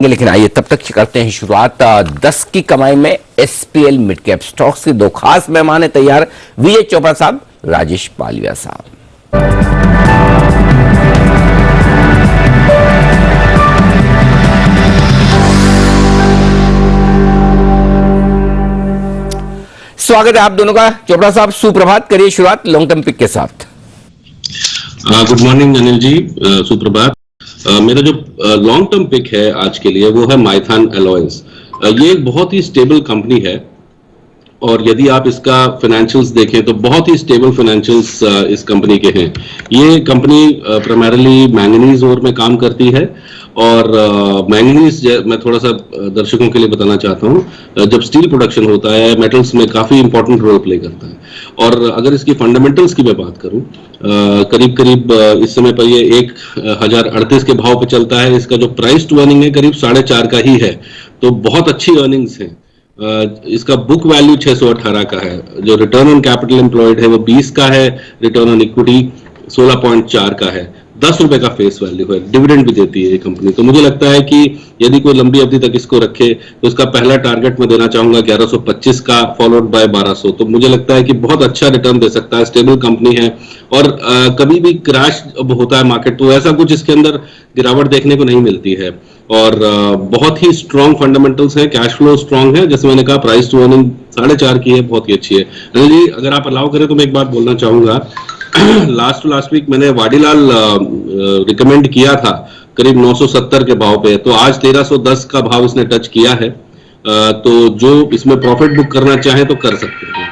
लेकिन आइए तब तक करते हैं शुरुआत 10 की कमाई में एसपीएल मिड कैप स्टॉक्स के दो खास मेहमान हैं तैयार, विजय चोपड़ा साहब, राजेश पालिया साहब। स्वागत है आप दोनों का। चोपड़ा साहब सुप्रभात, करिए शुरुआत लॉन्ग टर्म पिक के साथ। गुड मॉर्निंग अनिल जी, सुप्रभात। मेरा जो लॉन्ग टर्म पिक है आज के लिए वो है माइथन एलॉयज। ये एक बहुत ही स्टेबल कंपनी है और यदि आप इसका फाइनेंशियल्स देखें तो बहुत ही स्टेबल फाइनेंशियल्स इस कंपनी के हैं। ये कंपनी प्राइमरीली मैंगनीज ओर में काम करती है और मैंगनीज मैं थोड़ा सा दर्शकों के लिए बताना चाहता हूँ, जब स्टील प्रोडक्शन होता है मेटल्स में काफ़ी इंपॉर्टेंट रोल प्ले करता है। और अगर इसकी फंडामेंटल्स की मैं बात करूँ, करीब करीब इस समय पर ये 1038 के भाव पे चलता है। इसका जो प्राइस टू अर्निंग है करीब 4.5 का ही है, तो बहुत अच्छी अर्निंग्स हैं। इसका बुक वैल्यू 618 का है, जो रिटर्न ऑन कैपिटल एम्प्लॉयड है वो 20 का है, रिटर्न ऑन इक्विटी 16.4 का है, 10 रुपए का फेस वैल्यू है, डिविडेंड भी देती है ये कंपनी। तो मुझे लगता है कि यदि कोई लंबी अवधि तक इसको रखे तो उसका पहला टारगेट मैं देना चाहूंगा 1125 का, फॉलोड बाय 1200। तो मुझे लगता है कि बहुत अच्छा रिटर्न दे सकता है, स्टेबल कंपनी है। और कभी भी क्रैश होता है मार्केट तो ऐसा कुछ इसके अंदर गिरावट देखने को नहीं मिलती है। और बहुत ही स्ट्रॉन्ग फंडामेंटल्स है, कैश फ्लो स्ट्रॉन्ग है, जैसे मैंने कहा प्राइस टू अर्निंग 4.5 की है, बहुत ही अच्छी है। अनिल जी अगर आप अलाउ करें तो मैं एक बात बोलना चाहूंगा। लास्ट वीक मैंने वाडीलाल रिकमेंड किया था करीब 970 के भाव पे, तो आज 1310 का भाव इसने टच किया है। तो जो इसमें प्रॉफिट बुक करना चाहे तो कर सकते हैं।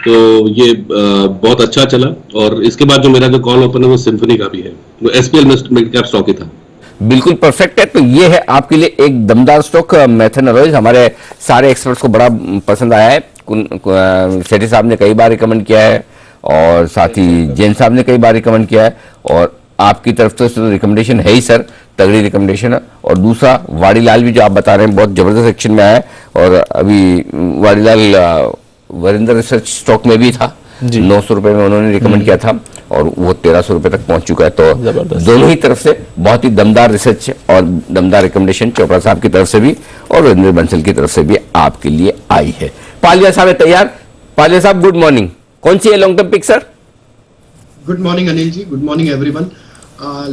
तो ये बहुत अच्छा चला। और इसके बाद जो मेरा जो कॉल ओपन है वो सिम्फनी का भी है, वो एसपीएल मिड कैप स्टॉक ही था। बिल्कुल परफेक्ट है। तो ये है आपके लिए एक दमदार स्टॉक माइथन एलॉयज। हमारे सारे एक्सपर्ट्स को बड़ा पसंद आया है। सेठी साहब ने कई बार रिकमेंड किया है और साथ ही जैन साहब ने कई बार रिकमेंड किया है, और आपकी तरफ से तो रिकमेंडेशन है ही सर, तगड़ी रिकमेंडेशन है। और दूसरा वाडीलाल भी जो आप बता रहे हैं बहुत जबरदस्त एक्शन में आया है, और अभी वाडीलाल वरिंदर रिसर्च स्टॉक में भी था, 900 रुपए में उन्होंने रिकमेंड किया था और वो 1300 रुपए तक पहुंच चुका है। तो दोनों ही तरफ से बहुत ही दमदार रिसर्च और दमदार रिकमेंडेशन चोपड़ा साहब की तरफ से भी और वीरेंद्र बंसल की तरफ से भी आपके लिए आई है। पालिया साहब है तैयार। पालिया साहब गुड मॉर्निंग, कौन सी है long term pick sir? Good morning Anil ji, good morning everyone.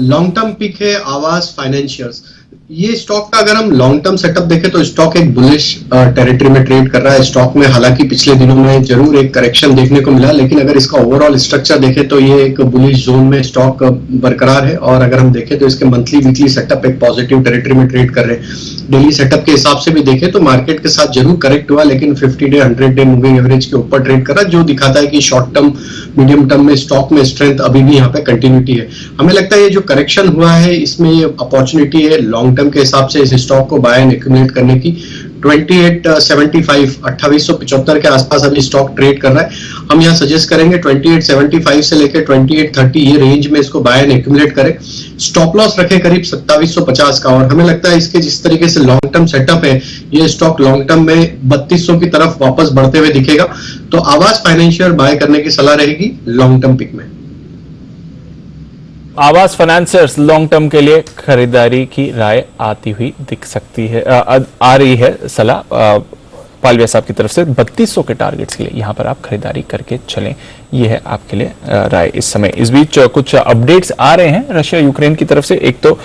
Long term pick है आवास फाइनेंशियर्स। ये स्टॉक का अगर हम लॉन्ग टर्म सेटअप देखें तो स्टॉक एक बुलिश टेरिटरी में ट्रेड कर रहा है। स्टॉक में हालांकि पिछले दिनों में जरूर एक करेक्शन देखने को मिला, लेकिन अगर इसका ओवरऑल स्ट्रक्चर देखें तो ये एक बुलिश जोन में स्टॉक बरकरार है। और अगर हम देखें तो इसके मंथली वीकली सेटअप एक पॉजिटिव टेरिटरी में ट्रेड कर रहे हैं। डेली सेटअप के हिसाब से भी देखें तो मार्केट के साथ जरूर करेक्ट हुआ, लेकिन 50 डे 100 डे मूविंग एवरेज के ऊपर ट्रेड कर रहा है, जो दिखाता है कि शॉर्ट टर्म मीडियम टर्म में स्टॉक में स्ट्रेंथ अभी भी यहाँ पे कंटिन्यूटी है। हमें लगता है ये जो करेक्शन हुआ है इसमें ये अपॉर्चुनिटी है लॉन्ग टर्म के हिसाब से इस स्टॉक को बाय एंड एक्यूमुलेट करने की। 2875 के आसपास अभी स्टॉक ट्रेड कर रहा है। हम यहाँ सजेस्ट करेंगे 2875 से लेकर 2830 ये रेंज में इसको बाय एंड एक्यूमुलेट करें। स्टॉप लॉस रखें करीब 2750 का। और हमें लगता है इसके जिस तरीके से लॉन्ग टर्म सेटअप है, ये स्टॉक लॉन्ग टर्म में 3200 की तरफ वापस बढ़ते हुए दिखेगा। तो आवास फाइनेंशियल बाय करने की सलाह रहेगी लॉन्ग टर्म पिक में। आवास फाइनेंसर्स लॉन्ग टर्म के लिए खरीदारी की राय आती हुई दिख सकती है, आ रही है सलाह पालविया साहब की तरफ से। 3200 के टारगेट्स के लिए यहां पर आप खरीदारी करके चलें, ये है आपके लिए राय इस समय। इस बीच कुछ अपडेट्स आ रहे हैं रशिया यूक्रेन की तरफ से। एक तो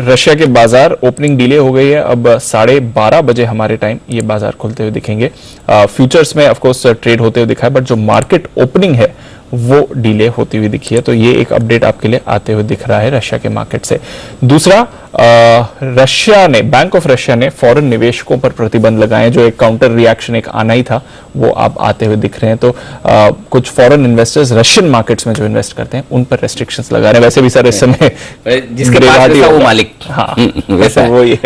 रशिया के बाजार ओपनिंग डिले हो गई है, अब 12:30 बजे हमारे टाइम ये बाजार खुलते हुए दिखेंगे। फ्यूचर्स में ऑफकोर्स ट्रेड होते हुए दिखा है, बट जो मार्केट ओपनिंग है वो डिले होती हुई दिखी है। तो ये एक अपडेट आपके लिए आते हुए दिख रहा है रशिया के मार्केट से। दूसरा, रशिया ने, बैंक ऑफ रशिया ने फॉरेन निवेशकों पर प्रतिबंध लगाए, जो एक काउंटर रिएक्शन एक आना ही था, वो आप आते हुए दिख रहे हैं। तो कुछ फॉरेन इन्वेस्टर्स रशियन मार्केट्स में जो इन्वेस्ट करते हैं उन पर रेस्ट्रिक्शंस लगा रहे हैं। वैसे भी सर इस समय जिसके पास वो मालिक, हाँ वैसा वो ये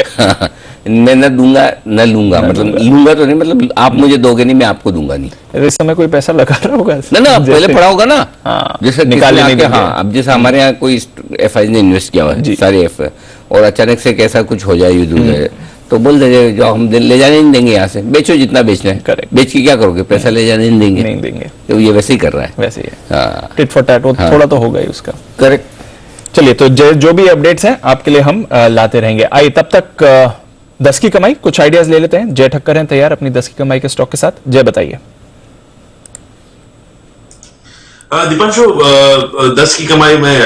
मैं न दूंगा न लूंगा, मतलब लूंगा तो नहीं, मतलब आप मुझे दोगे नहीं, मैं आपको दूंगा नहीं। इस समय कोई पैसा लगा रहा होगा ना पहले पड़ा होगा ना। हाँ, जैसे निकाले नहीं देंगे। हाँ, अब जैसे हमारे यहाँ कोई एफआई ने इन्वेस्ट किया हुआ है, सारे एफ, और अचानक से कैसा कुछ हो जाए युद्ध हो जाए तो बोल दे जो हम ले जाने नहीं देंगे, यहाँ से बेचो जितना बेचना है। करेक्ट। बेच के क्या करोगे, पैसा ले जाने नहीं देंगे। तो ये वैसे ही कर रहा है, वैसे ही है। हाँ, टिट फॉर टैट, थोड़ा तो होगा ही उसका। करेक्ट। चलिए, तो जो भी अपडेट्स हैं आपके लिए हम लाते रहेंगे। आइए तब तक 10 की कमाई कुछ आइडियाज ले लेते हैं। जय ठक्कर हैं तैयार अपनी 10 की कमाई के स्टॉक के साथ। जय, बताइए। दीपांशु, 10 की कमाई में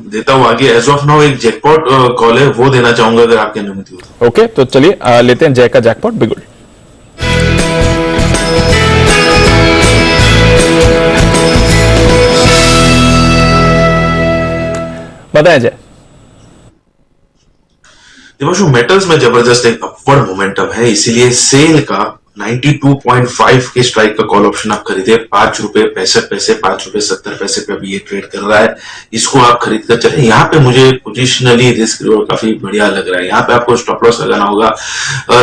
देता हूं आगे। एज ऑफ नाउ एक जैकपॉट कॉल है, वो देना चाहूंगा अगर आपकी अनुमति हो तो। ओके, तो चलिए लेते हैं जय का जैकपॉट बिगुल। बताएं जय। दीपांशु, मेटल्स में जबरदस्त एक अपवर्ड मोमेंटम है, इसीलिए सेल का 92.5 के स्ट्राइक का कॉल ऑप्शन आप खरीदे। ₹5.65, ₹5.70 पे अभी ये ट्रेड कर रहा है। इसको आप खरीद कर चले। यहाँ पे मुझे पोजिशनली रिस्क रिवॉर्ड काफी बढ़िया लग रहा है। यहाँ पे आपको स्टॉप लॉस लगाना होगा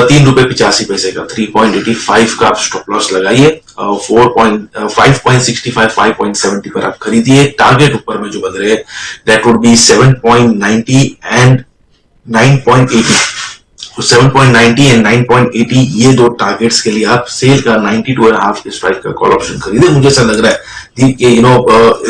₹3.85 का, 3.85 का आप स्टॉप लॉस लगाइए। 5.65, 5.70 पर आप खरीदिए। टारगेट ऊपर में जो बन रहे हैं that would be 7.90 and 9.80। 7.90 and 9.80 ये दो टारगेट्स के लिए आप सेल का 92.5 के स्ट्राइक का कॉल ऑप्शन खरीदे। मुझे ऐसा लग रहा है कि in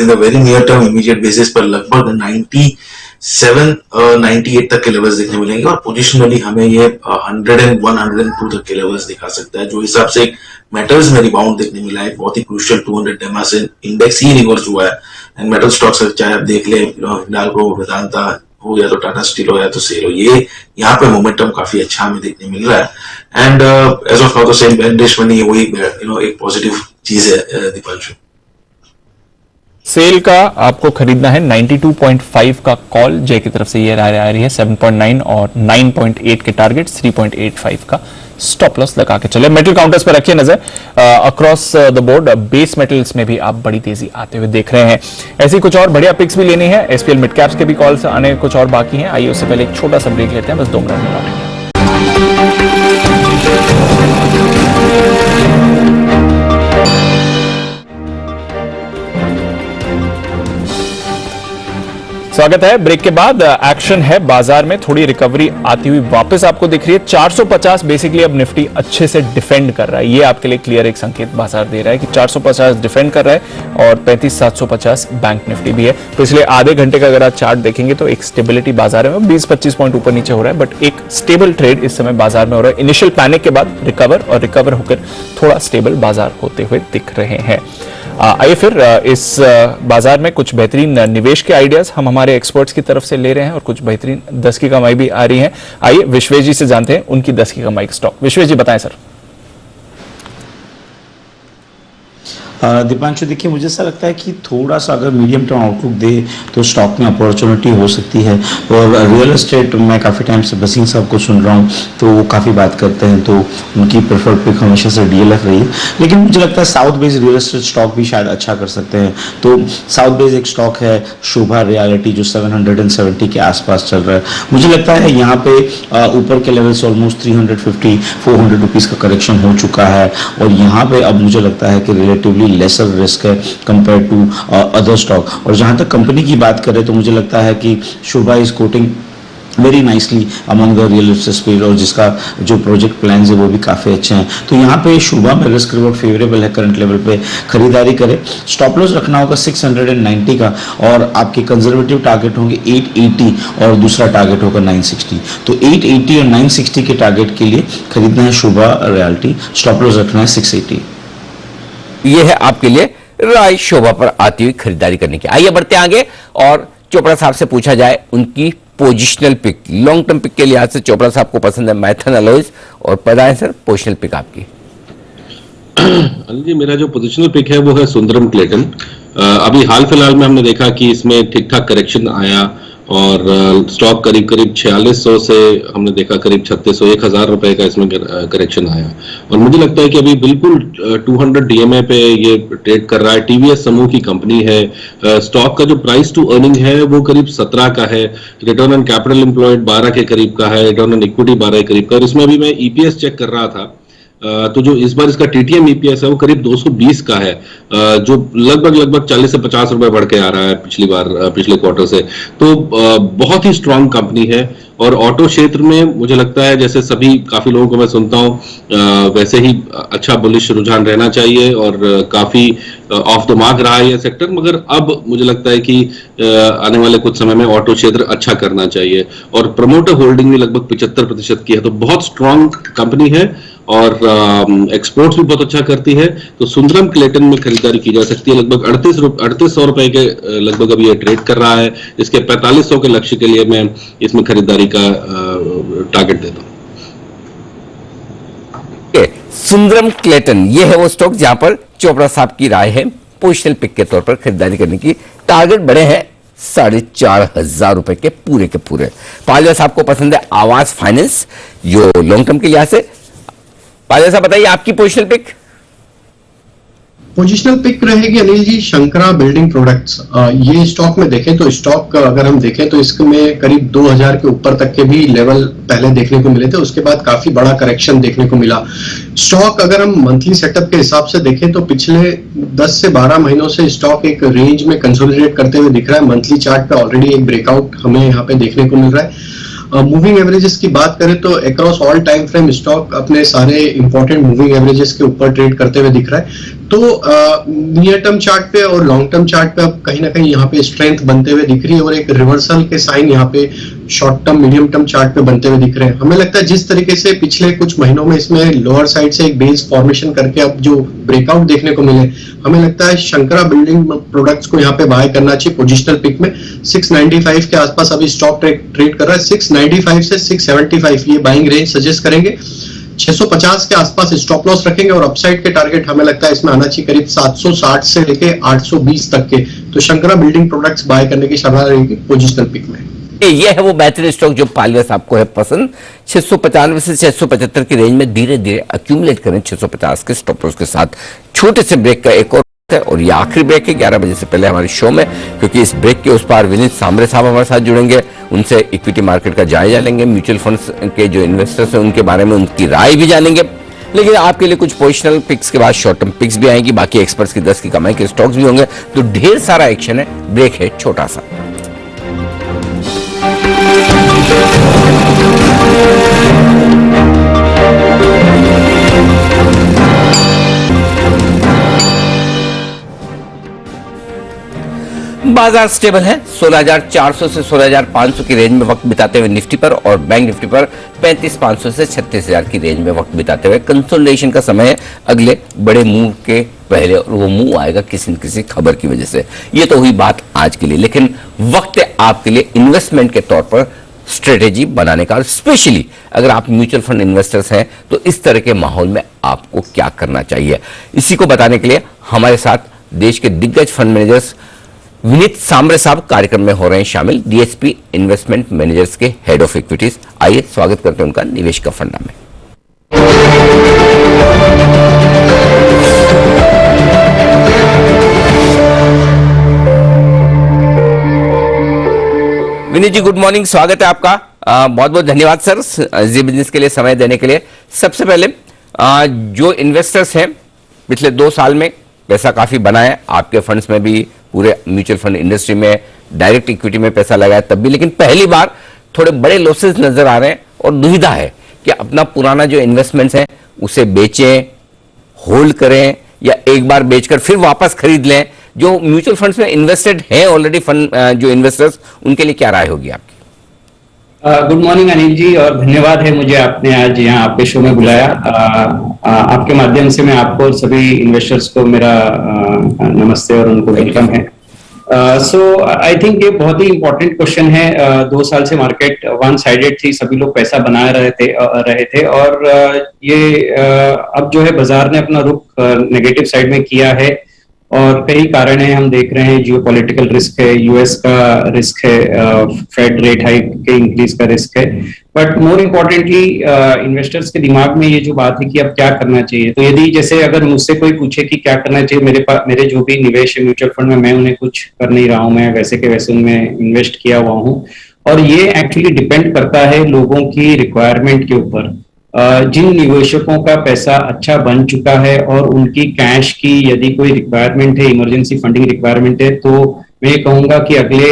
the very near term immediate basis पर लगभग 97, 98 तक के लेवल्स देखने मिलेंगे और पोजिशनली हमें ये 101, 102 तक के लेवल्स दिखा सकता है। जो हिसाब से मेटल्स में रिबाउंड देखने मिला है, बहुत ही क्रूशियल 200 डेमा से इंडेक्स ही रिवर्स हुआ है। एंड मेटल स्टॉक्स चाहे आप देख ले, हिंडाल्को, वेदांता हो या तो टाटा स्टील हो या तो सेल हो, ये यहाँ पे मोमेंटम काफी अच्छा हमें देखने मिल रहा है। एंड एज ऑफ नाउ तो सेम बेंडिश में नहीं, वही एक पॉजिटिव चीज है दीपांशु। सेल का आपको खरीदना है 92.5 का कॉल। जय की तरफ से ये राय आ रही है। 7.9 और 9.8 के टारगेट, 3.85 का स्टॉप लॉस लगा के चले। मेटल काउंटर्स पर रखिए नजर। Across the board base metals में भी आप बड़ी तेजी आते हुए देख रहे हैं। ऐसी कुछ और बढ़िया पिक्स भी लेनी है। एसपीएल मिड कैप्स के भी कॉल्स आने कुछ और बाकी हैं। आइए उससे पहले एक छोटा सा ब्रेक लेते हैं, बस 2 मिनट में लौटेंगे। स्वागत है। ब्रेक के बाद एक्शन है बाजार में, थोड़ी रिकवरी आती हुई वापस आपको दिख रही है। 450 बेसिकली अब निफ्टी अच्छे से डिफेंड कर रहा है। ये आपके लिए क्लियर एक संकेत बाजार दे रहा है कि 450 डिफेंड कर रहा है और 35,750 बैंक निफ्टी भी है। पिछले आधे घंटे का अगर आप चार्ट देखेंगे तो एक स्टेबिलिटी बाजार में 20-25 पॉइंट ऊपर नीचे हो रहा है, बट एक स्टेबल ट्रेड इस समय बाजार में हो रहा है। इनिशियल पैनिक के बाद रिकवर होकर थोड़ा स्टेबल बाजार होते हुए दिख रहे हैं। आइए फिर इस बाजार में कुछ बेहतरीन निवेश के आइडियाज हम हमारे एक्सपर्ट्स की तरफ से ले रहे हैं और कुछ बेहतरीन 10 की कमाई भी आ रही है। आइए विश्वेश जी से जानते हैं उनकी 10 की कमाई का स्टॉक। विश्वेश जी बताएं सर। दीपांशु, देखिए मुझे ऐसा लगता है कि थोड़ा सा अगर मीडियम टर्म आउटलुक दे तो स्टॉक में अपॉर्चुनिटी हो सकती है। और रियल एस्टेट मैं काफ़ी टाइम से बसीन साहब को सुन रहा हूँ तो वो काफ़ी बात करते हैं, तो उनकी प्रेफर्ड पिक हमेशा से डीएलएफ रही है। लेकिन मुझे लगता है south based real estate stock भी शायद अच्छा कर सकते हैं। तो साउथ बेस्ड एक स्टॉक है शोभा रियलिटी जो 770 के आसपास चल रहा है। मुझे लगता है यहाँ पे ऊपर के लेवल से ऑलमोस्ट 350-400 रुपीज़ का करेक्शन हो चुका है और यहाँ पे अब मुझे लगता है कि रिलेटिवली लेसर रिस्क है कंपेयर टू अदर स्टॉक। और जहां तक कंपनी की बात करें तो मुझे लगता है कि Shobha is quoting very nicely among the real estate space और जिसका जो प्रोजेक्ट प्लान्स है वो भी काफ़ी अच्छे हैं। तो यहाँ पे शोभा में रिस्क रिवॉर्ड फेवरेबल है, करंट लेवल पे खरीदारी करें। स्टॉप लॉस रखना होगा 690 का और आपके कंजर्वेटिव टारगेट होंगे 880 और दूसरा टारगेट होगा 960। तो 880 और 960 के टारगेट के लिए खरीदना है शोभा रियलिटी, स्टॉप लॉस रखना है 680। ये है आपके लिए राय शोभा पर आती हुई खरीदारी करने की। आइए बढ़ते आगे और चोपड़ा साहब से पूछा जाए उनकी positional pick, long term pick के लिहाज से चोपड़ा साहब को पसंद है माइथन एलॉयज, और पता है सर पोजिशनल पिक आपकी? अनिल जी, मेरा जो पोजिशनल पिक है वो है सुंदरम क्लेटन। अभी हाल फिलहाल में हमने देखा कि इसमें ठीक ठाक करेक्शन आया और स्टॉक करीब 4600 से हमने देखा करीब 3600, 1000 रुपए का इसमें करेक्शन आया और मुझे लगता है कि अभी बिल्कुल 200 डीएमए पे ये ट्रेड कर रहा है। टीवीएस समूह की कंपनी है। स्टॉक का जो प्राइस टू अर्निंग है वो करीब 17 का है। रिटर्न ऑन कैपिटल एम्प्लॉयड 12 के करीब का है। रिटर्न ऑन इक्विटी 12 के करीब का। और इसमें अभी मैं ईपीएस चेक कर रहा था तो जो इस बार इसका टीटीएम ईपीएस है वो करीब 220 का है, जो लगभग 40 से 50 रुपए बढ़ के आ रहा है पिछले क्वार्टर से। तो बहुत ही स्ट्रांग कंपनी है और ऑटो क्षेत्र में मुझे लगता है जैसे सभी काफी लोगों को मैं सुनता हूँ वैसे ही अच्छा बुलिश रुझान रहना चाहिए और काफी ऑफ द मार्क रहा है ये सेक्टर, मगर अब मुझे लगता है कि आने वाले कुछ समय में ऑटो क्षेत्र अच्छा करना चाहिए और प्रमोटर होल्डिंग भी लगभग 75% की है, तो बहुत स्ट्रांग कंपनी है और एक्सपोर्ट्स भी बहुत अच्छा करती है। तो सुंदरम क्लेटन में खरीदारी की जा सकती है, लगभग 3800 रुपए के लगभग अभी ये ट्रेड कर रहा है। इसके 4500 के लक्ष्य के लिए मैं इसमें खरीदारी का टारगेट देता हूं। सुंदरम क्लेटन ये है वो स्टॉक जहां पर चोपड़ा साहब की राय है पोजिशनल पिक के तौर पर खरीदारी करने की। टारगेट बड़े हैं 4500 रुपए के पूरे। पालवा साहब को पसंद है आवास फाइनेंस जो लॉन्ग टर्म के लिहाज से। पालवा साहब बताइए आपकी पोजिशनल पिक। पोजिशनल पिक रहेगी अनिल जी शंकरा बिल्डिंग प्रोडक्ट्स। ये स्टॉक में देखें तो स्टॉक अगर हम देखें तो इसमें करीब 2000 के ऊपर तक के भी लेवल पहले देखने को मिले थे, उसके बाद काफी बड़ा करेक्शन देखने को मिला। स्टॉक अगर हम मंथली सेटअप के हिसाब से देखें तो पिछले 10 से 12 महीनों से स्टॉक एक रेंज में कंसोलिडेट करते हुए दिख रहा है। मंथली चार्ट पे ऑलरेडी एक ब्रेकआउट हमें यहाँ पे देखने को मिल रहा है। मूविंग एवरेजेस की बात करें तो across all time frame stock अपने सारे इंपॉर्टेंट मूविंग एवरेजेस के ऊपर ट्रेड करते हुए दिख रहा है। तो नियर टर्म चार्ट पे और लॉन्ग टर्म चार्ट पे अब कहीं ना कहीं यहाँ पे स्ट्रेंथ बनते हुए दिख रही है और एक रिवर्सल के साइन यहाँ पे short term medium term chart पे बनते हुए दिख रहे हैं। हमें लगता है जिस तरीके से पिछले कुछ महीनों में इसमें लोअर साइड से एक बेस फॉर्मेशन करके अब जो ब्रेकआउट देखने को मिले, हमें लगता है शंकरा बिल्डिंग प्रोडक्ट्स को यहाँ पे बाय करना चाहिए। पोजिशनल पिक में 695 के आसपास अभी स्टॉक ट्रेड कर रहा है। 695 से 675 ये बाइंग रेंज सजेस्ट करेंगे। 650 के आसपास स्टॉप लॉस रखेंगे और अपसाइड के टारगेट हमें लगता है इसमें आना चाहिए करीब 760 से लेके 820 तक के। तो शंकरा बिल्डिंग प्रोडक्ट्स बाय करने की सलाह रहेगी पोजिशनल पिक में। ये है वो बेहतरीन स्टॉक जो पालवा साहब को है पसंद। 695 से 675 की रेंज में धीरे धीरे अक्यूमुलेट करें 650 के स्टॉप लॉस के साथ। छोटे से ब्रेक का एक और है और ये आखिरी ब्रेक है 11 बजे से पहले हमारे शो में, क्योंकि इस ब्रेक के उस पार विनीत सांबरे साहब हमारे साथ जुड़ेंगे। उनसे इक्विटी मार्केट का जायजा लेंगे, म्यूचुअल फंड्स के जो इन्वेस्टर्स हैं उनके बारे में उनकी राय भी जानेंगे। लेकिन आपके लिए कुछ पोजिशनल पिक्स के बाद शॉर्ट टर्म पिक्स भी आएंगी, बाकी एक्सपर्ट्स की 10 की कमाई के स्टॉक्स भी होंगे। तो ढेर सारा एक्शन है, ब्रेक है छोटा सा। बाजार स्टेबल है। 16,400 से 16,500 की रेंज में वक्त बिताते हुए निफ्टी पर और बैंक निफ्टी पर 35,500 से 36,000 की रेंज में वक्त बिताते हुए कंसोलिडेशन का समय है अगले बड़े मूव के पहले, और वो मूव आएगा किसी न किसी खबर की वजह से। ये तो हुई बात आज के लिए, लेकिन वक्त है आपके लिए इन्वेस्टमेंट के तौर पर स्ट्रेटेजी बनाने का। स्पेशली अगर आप म्यूचुअल फंड इन्वेस्टर्स हैं तो इस तरह के माहौल में आपको क्या करना चाहिए, इसी को बताने के लिए हमारे साथ देश के दिग्गज फंड मैनेजर्स विनीत सांबरे साहब कार्यक्रम में हो रहे हैं शामिल, डीएसपी इन्वेस्टमेंट मैनेजर्स के हेड ऑफ इक्विटीज। आइए स्वागत करते हैं उनका निवेश का फंडा में। विनीत जी गुड मॉर्निंग, स्वागत है आपका। बहुत बहुत धन्यवाद सर जी बिजनेस के लिए समय देने के लिए। सबसे पहले जो इन्वेस्टर्स हैं पिछले 2 साल में पैसा काफी बनाया, आपके फंड्स में भी, पूरे म्यूचुअल फंड इंडस्ट्री में, डायरेक्ट इक्विटी में पैसा लगाया तब भी, लेकिन पहली बार थोड़े बड़े लॉसेस नजर आ रहे हैं और दुविधा है कि अपना पुराना जो इन्वेस्टमेंट्स है उसे बेचें, होल्ड करें या एक बार बेचकर फिर वापस खरीद लें। जो म्यूचुअल फंड्स में इन्वेस्टेड हैं ऑलरेडी फंड जो इन्वेस्टर्स, उनके लिए क्या राय होगी आपकी? गुड मॉर्निंग अनिल जी, और धन्यवाद है मुझे आपने आज यहाँ आपके शो में बुलाया। आपके माध्यम से मैं आपको और सभी इन्वेस्टर्स को मेरा नमस्ते और उनको वेलकम है। सो आई थिंक ये बहुत ही इंपॉर्टेंट क्वेश्चन है। 2 साल से मार्केट वन साइडेड थी, सभी लोग पैसा बना रहे थे और ये अब जो है बाजार ने अपना रुख नेगेटिव साइड में किया है और कई कारण है हम देख रहे हैं। जियोपॉलिटिकल रिस्क है, यूएस का रिस्क है, फेड रेट हाइक के इंक्रीज का रिस्क है, बट मोर इम्पोर्टेंटली इन्वेस्टर्स के दिमाग में ये जो बात है कि अब क्या करना चाहिए। तो यदि जैसे अगर मुझसे कोई पूछे कि क्या करना चाहिए, मेरे जो भी निवेश है म्यूचुअल फंड में, मैं उन्हें कुछ कर नहीं रहा हूँ, मैं वैसे के वैसे उनमें इन्वेस्ट किया हुआ हूँ और ये एक्चुअली डिपेंड करता है लोगों की रिक्वायरमेंट के ऊपर। जिन निवेशकों का पैसा अच्छा बन चुका है और उनकी कैश की यदि कोई रिक्वायरमेंट है, इमरजेंसी फंडिंग रिक्वायरमेंट है, तो मैं कहूंगा कि अगले